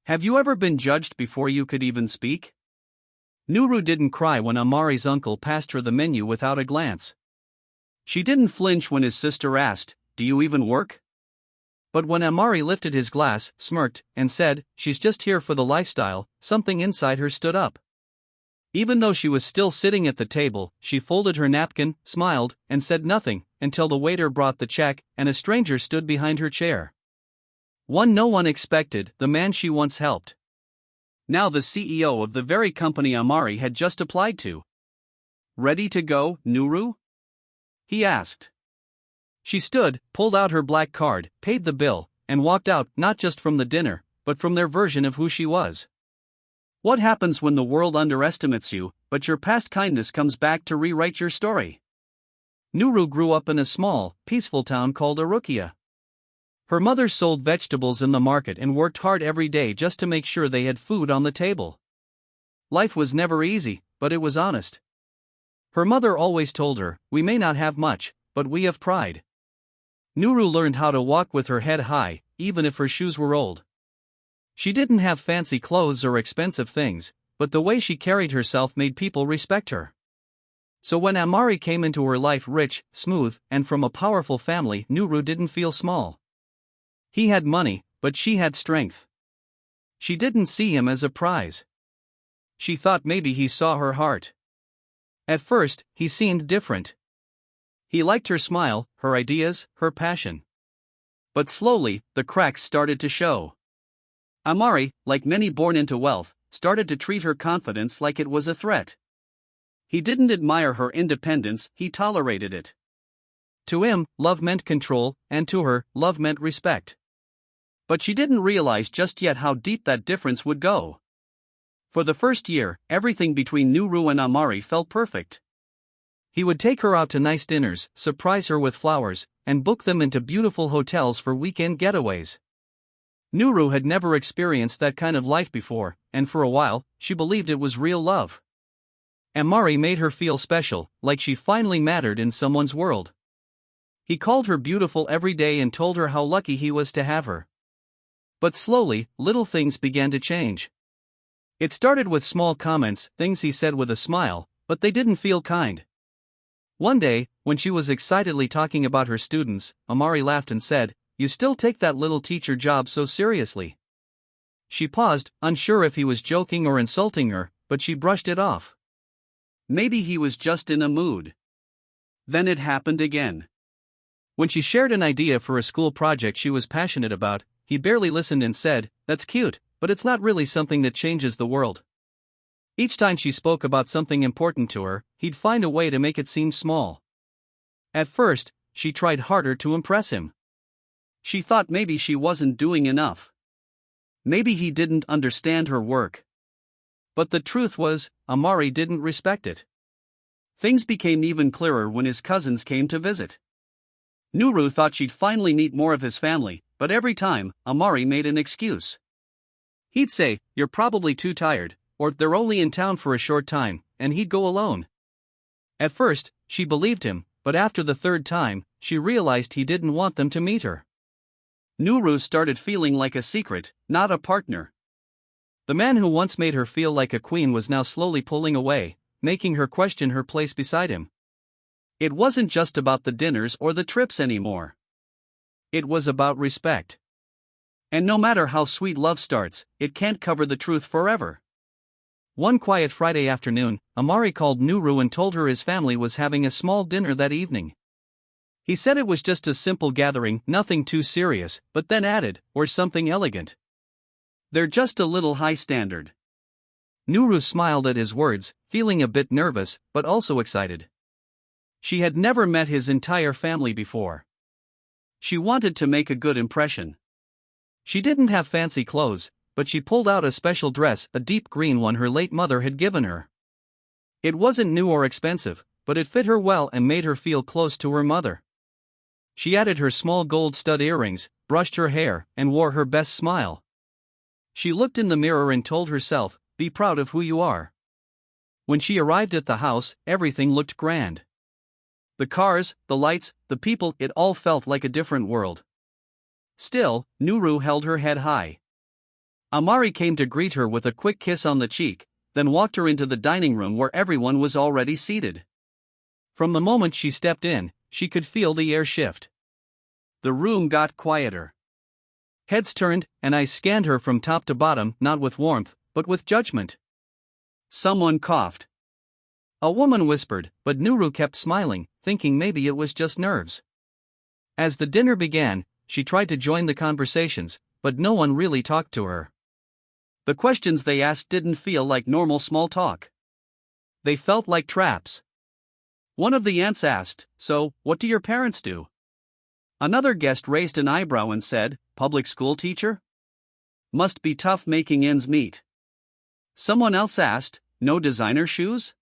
Have you ever been judged before you could even speak? Nuru didn't cry when Amari's uncle passed her the menu without a glance. She didn't flinch when his sister asked, "Do you even work?" But when Amari lifted his glass, smirked, and said, "She's just here for the lifestyle," something inside her stood up. Even though she was still sitting at the table, she folded her napkin, smiled, and said nothing, until the waiter brought the check, and a stranger stood behind her chair. No one expected, the man she once helped. Now the CEO of the very company Amari had just applied to. "Ready to go, Nuru?" he asked. She stood, pulled out her black card, paid the bill, and walked out, not just from the dinner, but from their version of who she was. What happens when the world underestimates you, but your past kindness comes back to rewrite your story? Nuru grew up in a small, peaceful town called Arukia. Her mother sold vegetables in the market and worked hard every day just to make sure they had food on the table. Life was never easy, but it was honest. Her mother always told her, "We may not have much, but we have pride." Nuru learned how to walk with her head high, even if her shoes were old. She didn't have fancy clothes or expensive things, but the way she carried herself made people respect her. So when Amari came into her life rich, smooth, and from a powerful family, Nuru didn't feel small. He had money, but she had strength. She didn't see him as a prize. She thought maybe he saw her heart. At first, he seemed different. He liked her smile, her ideas, her passion. But slowly, the cracks started to show. Amari, like many born into wealth, started to treat her confidence like it was a threat. He didn't admire her independence, he tolerated it. To him, love meant control, and to her, love meant respect. But she didn't realize just yet how deep that difference would go. For the first year, everything between Nuru and Amari felt perfect. He would take her out to nice dinners, surprise her with flowers, and book them into beautiful hotels for weekend getaways. Nuru had never experienced that kind of life before, and for a while, she believed it was real love. Amari made her feel special, like she finally mattered in someone's world. He called her beautiful every day and told her how lucky he was to have her. But slowly, little things began to change. It started with small comments, things he said with a smile, but they didn't feel kind. One day, when she was excitedly talking about her students, Amari laughed and said, "You still take that little teacher job so seriously." She paused, unsure if he was joking or insulting her, but she brushed it off. Maybe he was just in a mood. Then it happened again. When she shared an idea for a school project she was passionate about, he barely listened and said, "That's cute, but it's not really something that changes the world." Each time she spoke about something important to her, he'd find a way to make it seem small. At first, she tried harder to impress him. She thought maybe she wasn't doing enough. Maybe he didn't understand her work. But the truth was, Amari didn't respect it. Things became even clearer when his cousins came to visit. Nuru thought she'd finally meet more of his family, but every time, Amari made an excuse. He'd say, "You're probably too tired," or "They're only in town for a short time," and he'd go alone. At first, she believed him, but after the third time, she realized he didn't want them to meet her. Nuru started feeling like a secret, not a partner. The man who once made her feel like a queen was now slowly pulling away, making her question her place beside him. It wasn't just about the dinners or the trips anymore. It was about respect. And no matter how sweet love starts, it can't cover the truth forever. One quiet Friday afternoon, Amari called Nuru and told her his family was having a small dinner that evening. He said it was just a simple gathering, nothing too serious, but then added, "Or something elegant. They're just a little high standard." Nuru smiled at his words, feeling a bit nervous, but also excited. She had never met his entire family before. She wanted to make a good impression. She didn't have fancy clothes, but she pulled out a special dress, a deep green one her late mother had given her. It wasn't new or expensive, but it fit her well and made her feel close to her mother. She added her small gold stud earrings, brushed her hair, and wore her best smile. She looked in the mirror and told herself, "Be proud of who you are." When she arrived at the house, everything looked grand. The cars, the lights, the people, it all felt like a different world. Still, Nuru held her head high. Amari came to greet her with a quick kiss on the cheek, then walked her into the dining room where everyone was already seated. From the moment she stepped in, she could feel the air shift. The room got quieter. Heads turned, and eyes scanned her from top to bottom, not with warmth, but with judgment. Someone coughed. A woman whispered, but Nuru kept smiling, thinking maybe it was just nerves. As the dinner began, she tried to join the conversations, but no one really talked to her. The questions they asked didn't feel like normal small talk. They felt like traps. One of the aunts asked, "So, what do your parents do?" Another guest raised an eyebrow and said, "Public school teacher? Must be tough making ends meet." Someone else asked, "No designer shoes?"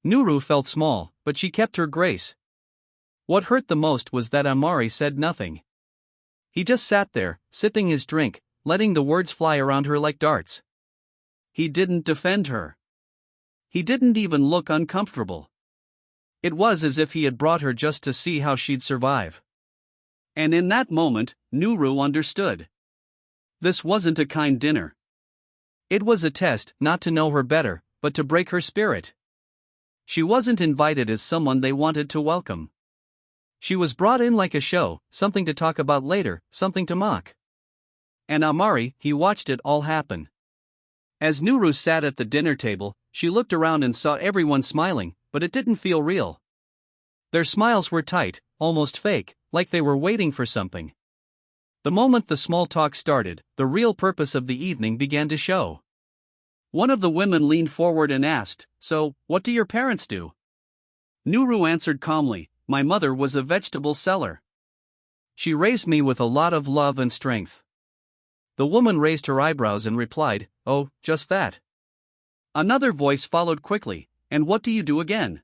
Nuru felt small, but she kept her grace. What hurt the most was that Amari said nothing. He just sat there, sipping his drink, letting the words fly around her like darts. He didn't defend her. He didn't even look uncomfortable. It was as if he had brought her just to see how she'd survive. And in that moment, Nuru understood. This wasn't a kind dinner. It was a test, not to know her better, but to break her spirit. She wasn't invited as someone they wanted to welcome. She was brought in like a show, something to talk about later, something to mock. And Amari, he watched it all happen. As Nuru sat at the dinner table, she looked around and saw everyone smiling, but it didn't feel real. Their smiles were tight, almost fake, like they were waiting for something. The moment the small talk started, the real purpose of the evening began to show. One of the women leaned forward and asked, "So, what do your parents do?" Nuru answered calmly, "My mother was a vegetable seller. She raised me with a lot of love and strength." The woman raised her eyebrows and replied, "Oh, just that." Another voice followed quickly, "And what do you do again?"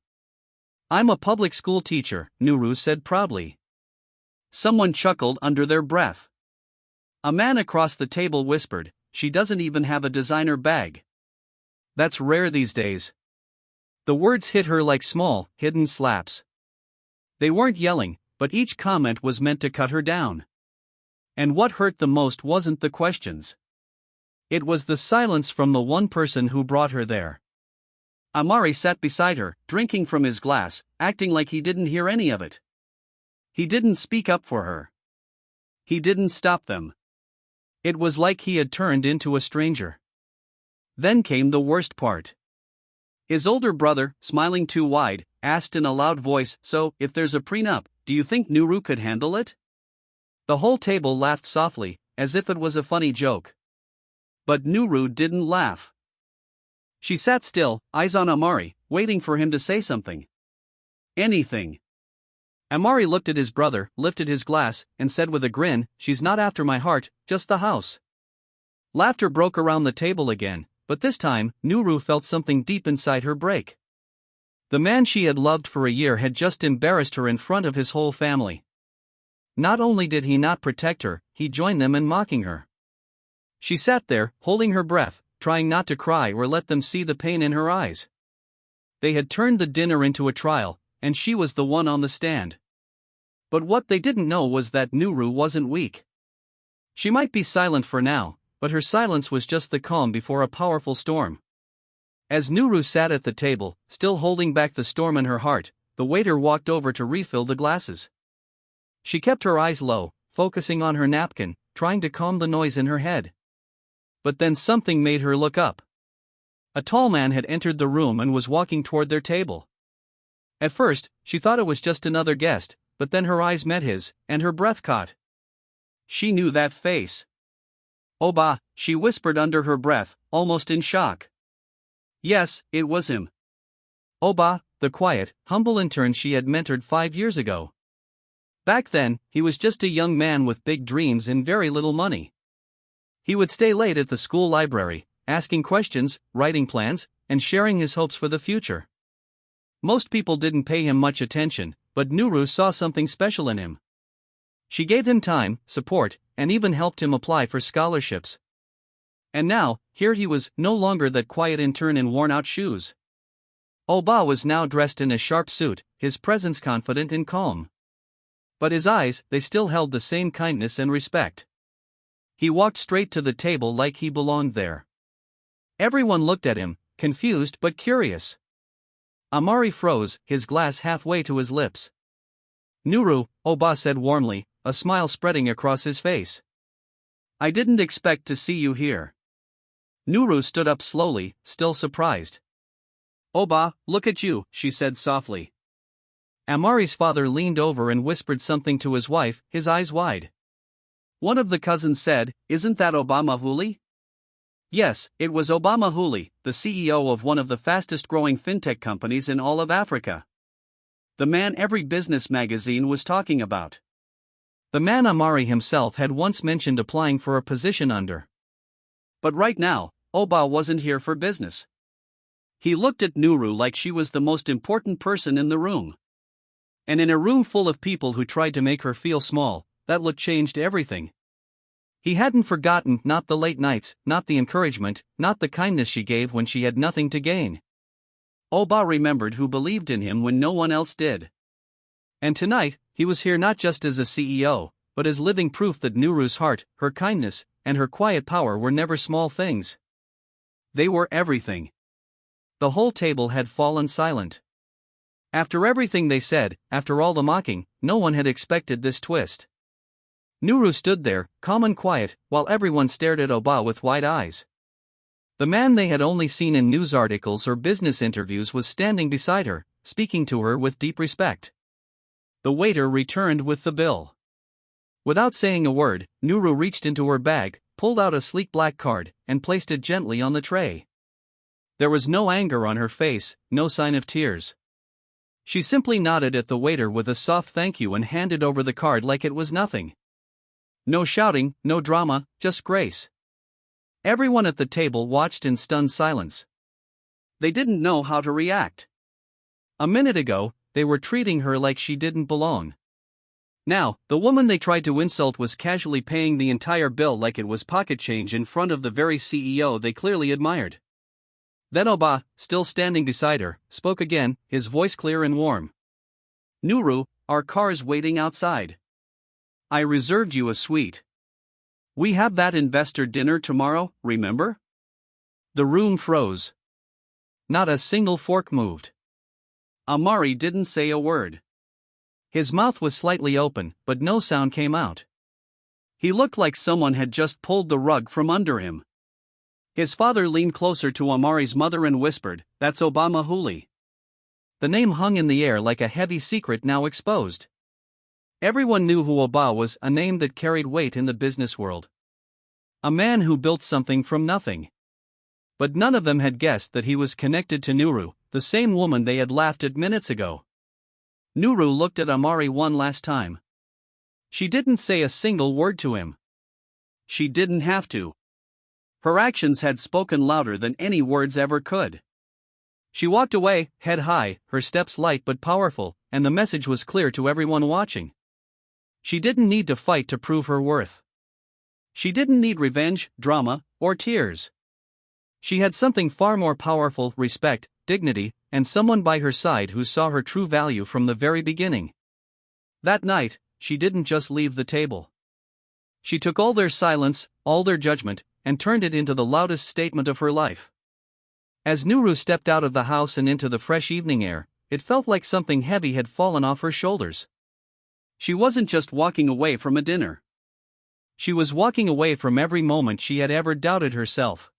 "I'm a public school teacher," Nuru said proudly. Someone chuckled under their breath. A man across the table whispered, "She doesn't even have a designer bag." That's rare these days. The words hit her like small, hidden slaps. They weren't yelling, but each comment was meant to cut her down. And what hurt the most wasn't the questions. It was the silence from the one person who brought her there. Amari sat beside her, drinking from his glass, acting like he didn't hear any of it. He didn't speak up for her. He didn't stop them. It was like he had turned into a stranger. Then came the worst part. His older brother, smiling too wide, asked in a loud voice, "So, if there's a prenup, do you think Nuru could handle it?" The whole table laughed softly, as if it was a funny joke. But Nuru didn't laugh. She sat still, eyes on Amari, waiting for him to say something. Anything. Amari looked at his brother, lifted his glass, and said with a grin, "She's not after my heart, just the house." Laughter broke around the table again, but this time, Nuru felt something deep inside her break. The man she had loved for a year had just embarrassed her in front of his whole family. Not only did he not protect her, he joined them in mocking her. She sat there, holding her breath, trying not to cry or let them see the pain in her eyes. They had turned the dinner into a trial, and she was the one on the stand. But what they didn't know was that Nuru wasn't weak. She might be silent for now, but her silence was just the calm before a powerful storm. As Nuru sat at the table, still holding back the storm in her heart, the waiter walked over to refill the glasses. She kept her eyes low, focusing on her napkin, trying to calm the noise in her head. But then something made her look up. A tall man had entered the room and was walking toward their table. At first, she thought it was just another guest, but then her eyes met his, and her breath caught. She knew that face. "Oba," she whispered under her breath, almost in shock. Yes, it was him. Oba, the quiet, humble intern she had mentored 5 years ago. Back then, he was just a young man with big dreams and very little money. He would stay late at the school library, asking questions, writing plans, and sharing his hopes for the future. Most people didn't pay him much attention, but Nuru saw something special in him. She gave him time, support, and even helped him apply for scholarships. And now, here he was, no longer that quiet intern in worn-out shoes. Oba was now dressed in a sharp suit, his presence confident and calm. But his eyes, they still held the same kindness and respect. He walked straight to the table like he belonged there. Everyone looked at him, confused but curious. Amari froze, his glass halfway to his lips. Nuru, Oba said warmly, a smile spreading across his face. I didn't expect to see you here. Nuru stood up slowly, still surprised. Oba, look at you, she said softly. Amari's father leaned over and whispered something to his wife, his eyes wide. One of the cousins said, Isn't that Obama Huli? Yes, it was Obama Huli, the CEO of one of the fastest growing fintech companies in all of Africa. The man every business magazine was talking about. The man Amari himself had once mentioned applying for a position under. But right now, Oba wasn't here for business. He looked at Nuru like she was the most important person in the room. And in a room full of people who tried to make her feel small, that look changed everything. He hadn't forgotten, not the late nights, not the encouragement, not the kindness she gave when she had nothing to gain. Oba remembered who believed in him when no one else did. And tonight, he was here not just as a CEO, but as living proof that Nuru's heart, her kindness, and her quiet power were never small things. They were everything. The whole table had fallen silent. After everything they said, after all the mocking, no one had expected this twist. Nuru stood there, calm and quiet, while everyone stared at Oba with wide eyes. The man they had only seen in news articles or business interviews was standing beside her, speaking to her with deep respect. The waiter returned with the bill. Without saying a word, Nuru reached into her bag, pulled out a sleek black card, and placed it gently on the tray. There was no anger on her face, no sign of tears. She simply nodded at the waiter with a soft thank you and handed over the card like it was nothing. No shouting, no drama, just grace. Everyone at the table watched in stunned silence. They didn't know how to react. A minute ago, they were treating her like she didn't belong. Now, the woman they tried to insult was casually paying the entire bill like it was pocket change in front of the very CEO they clearly admired. Then Oba, still standing beside her, spoke again, his voice clear and warm. Nuru, our car's waiting outside. I reserved you a suite. We have that investor dinner tomorrow, remember? The room froze. Not a single fork moved. Amari didn't say a word. His mouth was slightly open, but no sound came out. He looked like someone had just pulled the rug from under him. His father leaned closer to Amari's mother and whispered, That's Obama Huli. The name hung in the air like a heavy secret now exposed. Everyone knew who Oba was, a name that carried weight in the business world. A man who built something from nothing. But none of them had guessed that he was connected to Nuru, the same woman they had laughed at minutes ago. Nuru looked at Amari one last time. She didn't say a single word to him. She didn't have to. Her actions had spoken louder than any words ever could. She walked away, head high, her steps light but powerful, and the message was clear to everyone watching. She didn't need to fight to prove her worth. She didn't need revenge, drama, or tears. She had something far more powerful: respect, dignity, and someone by her side who saw her true value from the very beginning. That night, she didn't just leave the table. She took all their silence, all their judgment, and turned it into the loudest statement of her life. As Nuru stepped out of the house and into the fresh evening air, it felt like something heavy had fallen off her shoulders. She wasn't just walking away from a dinner. She was walking away from every moment she had ever doubted herself.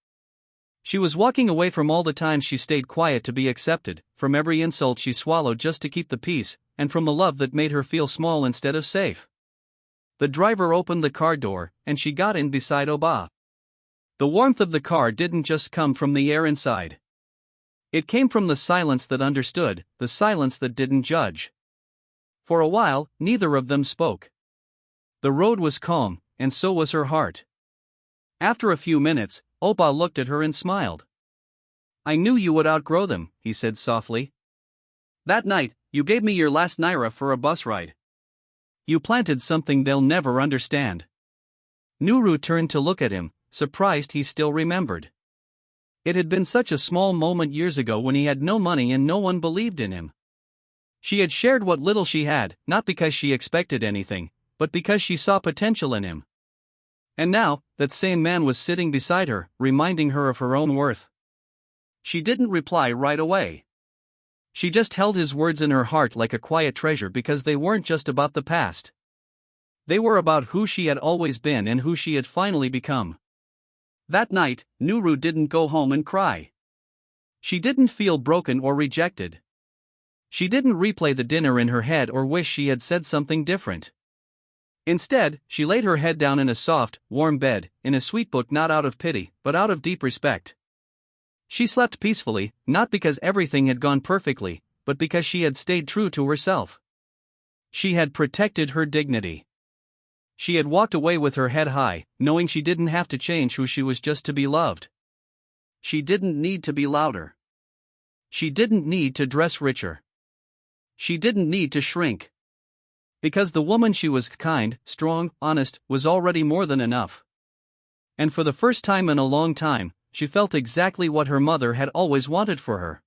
She was walking away from all the times she stayed quiet to be accepted, from every insult she swallowed just to keep the peace, and from the love that made her feel small instead of safe. The driver opened the car door, and she got in beside Oba. The warmth of the car didn't just come from the air inside. It came from the silence that understood, the silence that didn't judge. For a while, neither of them spoke. The road was calm, and so was her heart. After a few minutes, Oba looked at her and smiled. I knew you would outgrow them, he said softly. That night, you gave me your last naira for a bus ride. You planted something they'll never understand. Nuru turned to look at him, surprised he still remembered. It had been such a small moment years ago when he had no money and no one believed in him. She had shared what little she had, not because she expected anything, but because she saw potential in him. And now, that same man was sitting beside her, reminding her of her own worth. She didn't reply right away. She just held his words in her heart like a quiet treasure because they weren't just about the past. They were about who she had always been and who she had finally become. That night, Nuru didn't go home and cry. She didn't feel broken or rejected. She didn't replay the dinner in her head or wish she had said something different. Instead, she laid her head down in a soft, warm bed, in a sweet book, not out of pity, but out of deep respect. She slept peacefully, not because everything had gone perfectly, but because she had stayed true to herself. She had protected her dignity. She had walked away with her head high, knowing she didn't have to change who she was just to be loved. She didn't need to be louder. She didn't need to dress richer. She didn't need to shrink. Because the woman she was, kind, strong, honest, was already more than enough. And for the first time in a long time, she felt exactly what her mother had always wanted for her.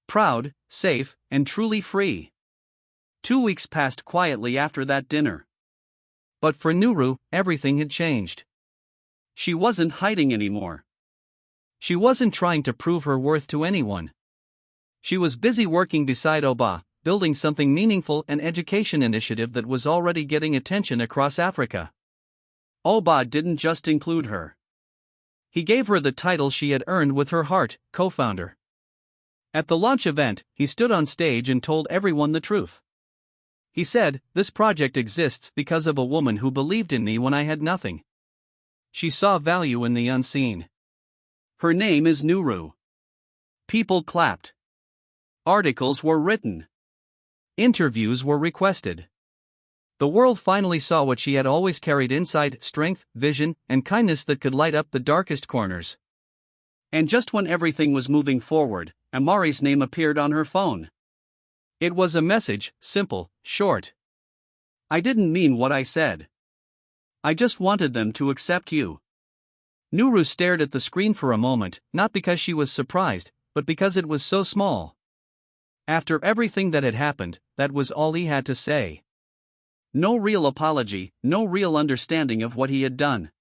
Proud, safe, and truly free. 2 weeks passed quietly after that dinner. But for Nuru, everything had changed. She wasn't hiding anymore. She wasn't trying to prove her worth to anyone. She was busy working beside Oba, building something meaningful, an education initiative that was already getting attention across Africa. Oba didn't just include her. He gave her the title she had earned with her heart, co-founder. At the launch event, he stood on stage and told everyone the truth. He said, "This project exists because of a woman who believed in me when I had nothing. She saw value in the unseen. Her name is Nuru." People clapped. Articles were written. Interviews were requested. The world finally saw what she had always carried inside: strength, vision, and kindness that could light up the darkest corners. And just when everything was moving forward, Amari's name appeared on her phone. It was a message, simple, short. "I didn't mean what I said. I just wanted them to accept you." Nuru stared at the screen for a moment, not because she was surprised, but because it was so small. After everything that had happened, that was all he had to say. No real apology, no real understanding of what he had done.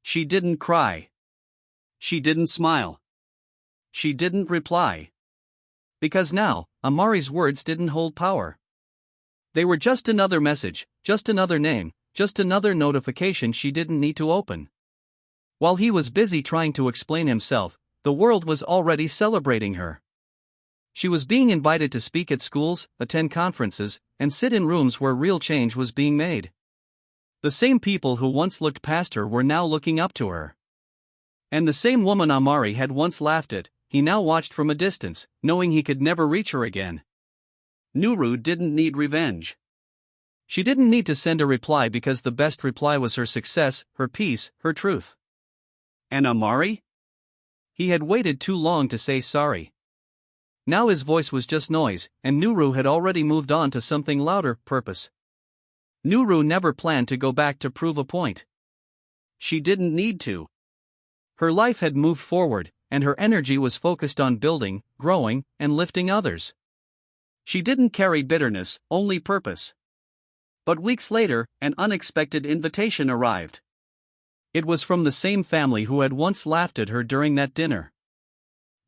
She didn't cry. She didn't smile. She didn't reply. Because now, Amari's words didn't hold power. They were just another message, just another name, just another notification she didn't need to open. While he was busy trying to explain himself, the world was already celebrating her. She was being invited to speak at schools, attend conferences, and sit in rooms where real change was being made. The same people who once looked past her were now looking up to her. And the same woman Amari had once laughed at, he now watched from a distance, knowing he could never reach her again. Nuru didn't need revenge. She didn't need to send a reply because the best reply was her success, her peace, her truth. And Amari? He had waited too long to say sorry. Now his voice was just noise, and Nuru had already moved on to something louder: purpose. Nuru never planned to go back to prove a point. She didn't need to. Her life had moved forward, and her energy was focused on building, growing, and lifting others. She didn't carry bitterness, only purpose. But weeks later, an unexpected invitation arrived. It was from the same family who had once laughed at her during that dinner.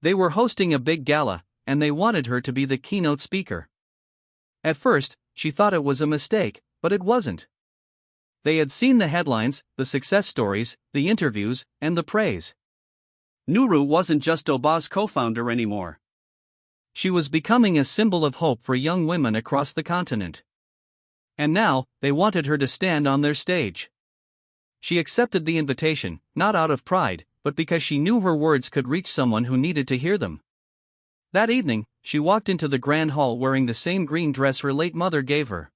They were hosting a big gala, and they wanted her to be the keynote speaker. At first, she thought it was a mistake, but it wasn't. They had seen the headlines, the success stories, the interviews, and the praise. Nuru wasn't just Oba's co-founder anymore. She was becoming a symbol of hope for young women across the continent. And now, they wanted her to stand on their stage. She accepted the invitation, not out of pride, but because she knew her words could reach someone who needed to hear them. That evening, she walked into the grand hall wearing the same green dress her late mother gave her.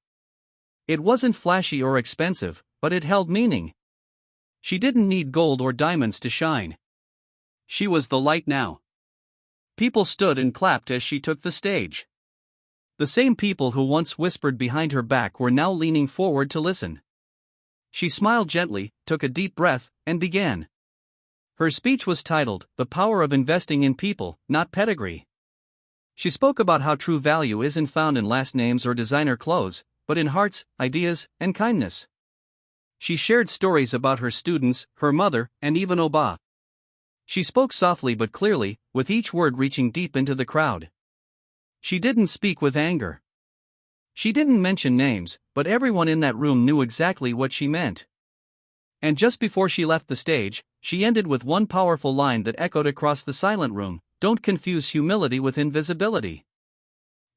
It wasn't flashy or expensive, but it held meaning. She didn't need gold or diamonds to shine. She was the light now. People stood and clapped as she took the stage. The same people who once whispered behind her back were now leaning forward to listen. She smiled gently, took a deep breath, and began. Her speech was titled, "The Power of Investing in People, Not Pedigree." She spoke about how true value isn't found in last names or designer clothes, but in hearts, ideas, and kindness. She shared stories about her students, her mother, and even Oba. She spoke softly but clearly, with each word reaching deep into the crowd. She didn't speak with anger. She didn't mention names, but everyone in that room knew exactly what she meant. And just before she left the stage, she ended with one powerful line that echoed across the silent room: "Don't confuse humility with invisibility."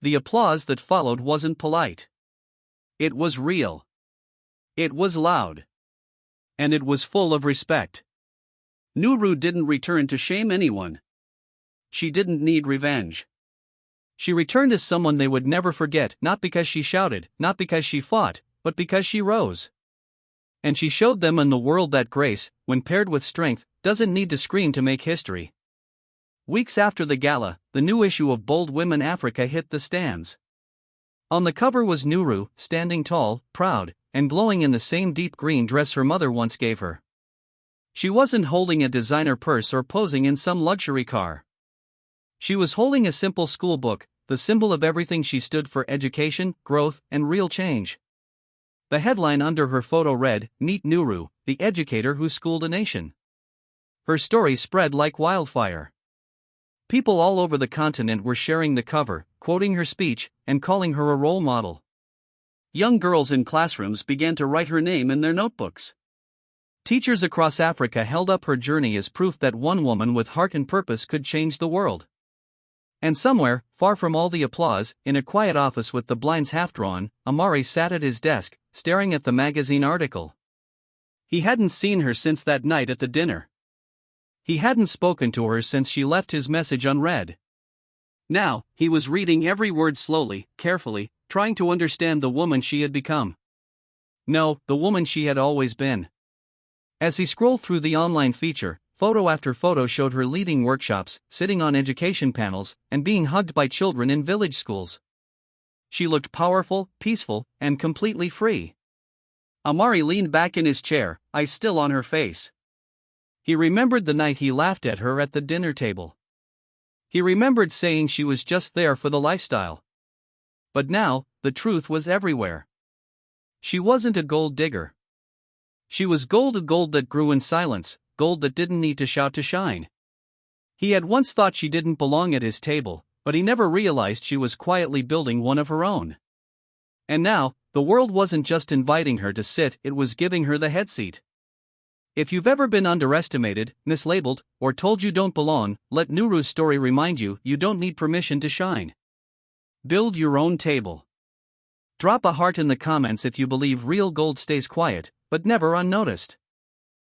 The applause that followed wasn't polite. It was real. It was loud. And it was full of respect. Nuru didn't return to shame anyone. She didn't need revenge. She returned as someone they would never forget, not because she shouted, not because she fought, but because she rose. And she showed them and the world that grace, when paired with strength, doesn't need to scream to make history. Weeks after the gala, the new issue of Bold Women Africa hit the stands. On the cover was Nuru, standing tall, proud, and glowing in the same deep green dress her mother once gave her. She wasn't holding a designer purse or posing in some luxury car. She was holding a simple school book, the symbol of everything she stood for: education, growth, and real change. The headline under her photo read, "Meet Nuru, the educator who schooled a nation." Her story spread like wildfire. People all over the continent were sharing the cover, quoting her speech, and calling her a role model. Young girls in classrooms began to write her name in their notebooks. Teachers across Africa held up her journey as proof that one woman with heart and purpose could change the world. And somewhere, far from all the applause, in a quiet office with the blinds half drawn, Amari sat at his desk, staring at the magazine article. He hadn't seen her since that night at the dinner. He hadn't spoken to her since she left his message unread. Now, he was reading every word slowly, carefully, trying to understand the woman she had become. No, the woman she had always been. As he scrolled through the online feature, photo after photo showed her leading workshops, sitting on education panels, and being hugged by children in village schools. She looked powerful, peaceful, and completely free. Amari leaned back in his chair, eyes still on her face. He remembered the night he laughed at her at the dinner table. He remembered saying she was just there for the lifestyle. But now, the truth was everywhere. She wasn't a gold digger. She was gold, a gold that grew in silence, gold that didn't need to shout to shine. He had once thought she didn't belong at his table, but he never realized she was quietly building one of her own. And now, the world wasn't just inviting her to sit, it was giving her the headseat. If you've ever been underestimated, mislabeled, or told you don't belong, let Nuru's story remind you you don't need permission to shine. Build your own table. Drop a heart in the comments if you believe real gold stays quiet, but never unnoticed.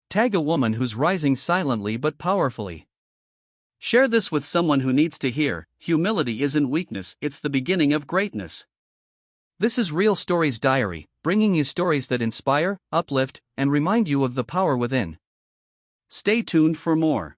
Tag a woman who's rising silently but powerfully. Share this with someone who needs to hear, humility isn't weakness, it's the beginning of greatness. This is Real Stories Diary, bringing you stories that inspire, uplift, and remind you of the power within. Stay tuned for more.